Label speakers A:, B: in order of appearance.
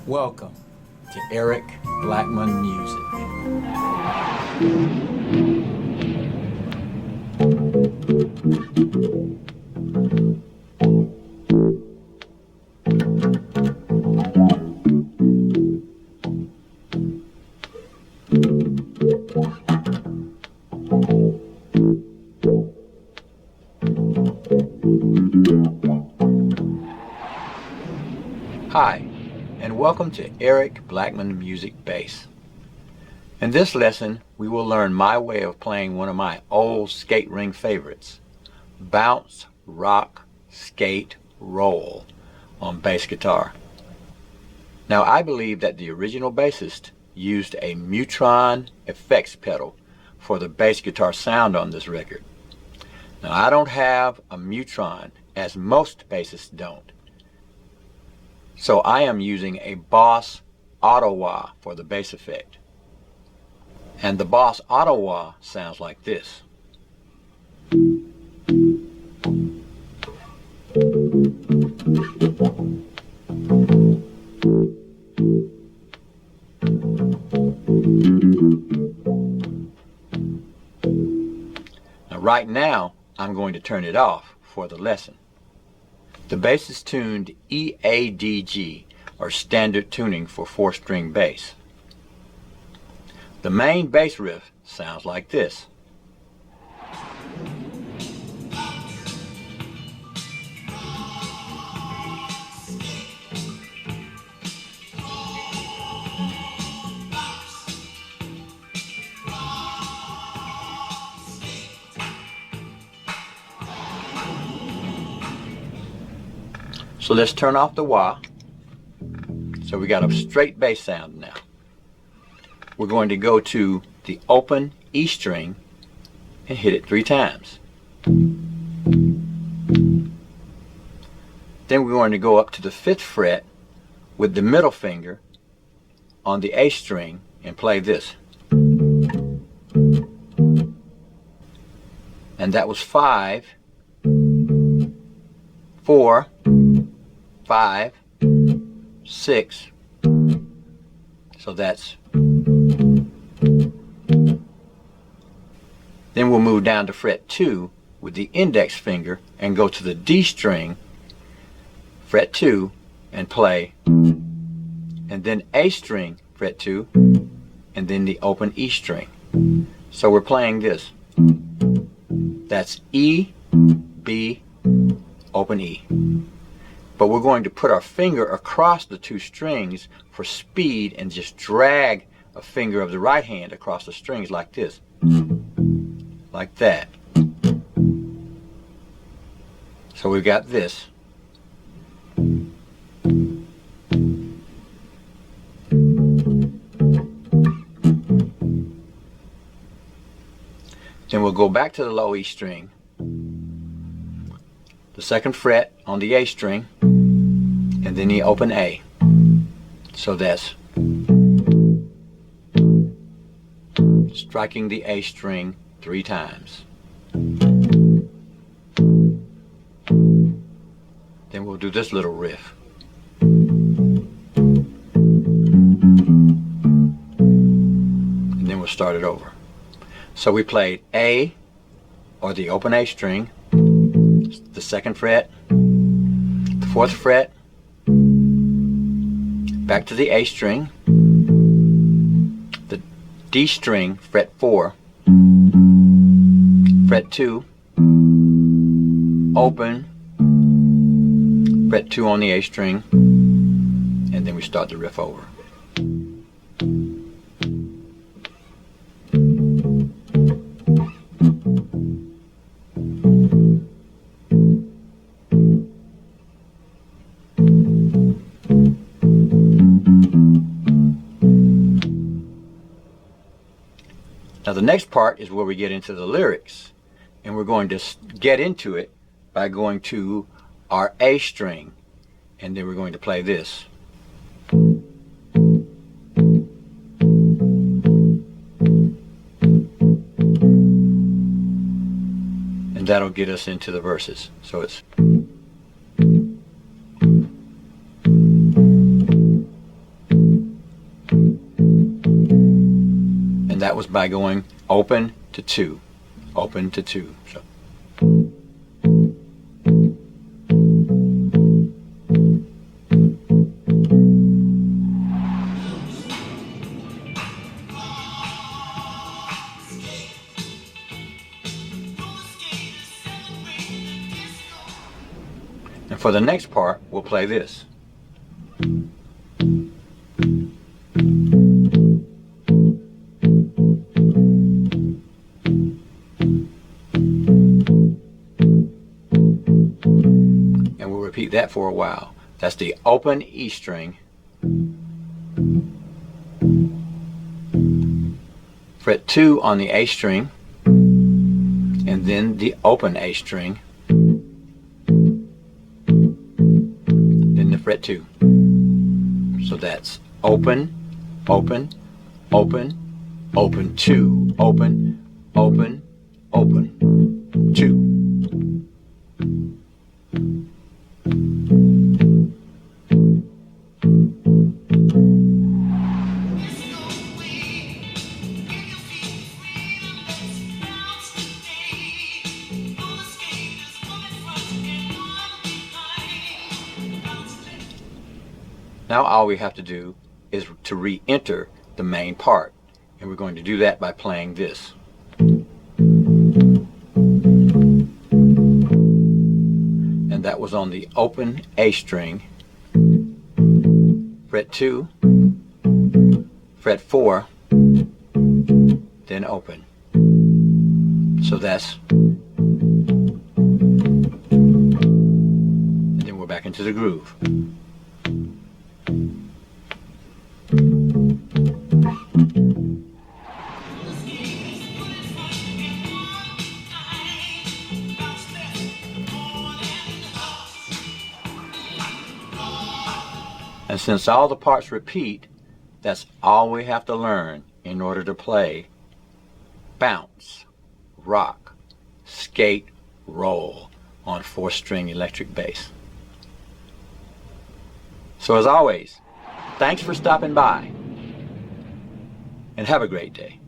A: Welcome to Eric Blackmon Music. Hi, and welcome to Eric Blackmon Music Bass. In this lesson, we will learn my way of playing one of my old skate ring favorites, bounce, rock, skate, roll on bass guitar. Now, I believe that the original bassist used a Mutron effects pedal for the bass guitar sound on this record. Now, I don't have a Mutron, as most bassists don't. So I am using a Boss Auto-Wah for the bass effect. And the Boss Auto-Wah sounds like this. Now right now, I'm going to turn it off for the lesson. The bass is tuned EADG, or standard tuning for 4-string bass. The main bass riff sounds like this. So let's turn off the wah. So we got a straight bass sound now. We're going to go to the open E string and hit it 3 times. Then we're going to go up to the 5th fret with the middle finger on the A string and play this. And that was 5, 4, 5, 6, so that's. Then we'll move down to fret 2 with the index finger and go to the D string, fret 2, and play, and then A string, fret 2, and then the open E string. So we're playing this. That's E, B, open E. But we're going to put our finger across the 2 strings for speed and just drag a finger of the right hand across the strings like this. Like that. So we've got this. Then we'll go back to the low E string, the 2nd fret on the A string, and then the open A. So that's striking the A string 3 times. Then we'll do this little riff. And then we'll start it over. So we played A, or the open A string, the 2nd fret, the 4th fret, back to the A string, the D string, fret 4, fret 2, open, fret 2 on the A string, and then we start the riff over. Now the next part is where we get into the lyrics, and we're going to get into it by going to our A string, and then we're going to play this. And that'll get us into the verses. So it's was by going open to 2, open to 2. So. And for the next part, we'll play this. And we'll repeat that for a while. That's the open E string, fret 2 on the A string, and then the open A string, then the fret 2. So that's open, open, open, open 2, open, open, open 2. Now all we have to do is to re-enter the main part, and we're going to do that by playing this. And that was on the open A string, fret 2, fret 4, then open. So that's, and then we're back into the groove. And since all the parts repeat, that's all we have to learn in order to play bounce, rock, skate, roll on 4-string electric bass. So as always, thanks for stopping by, and have a great day.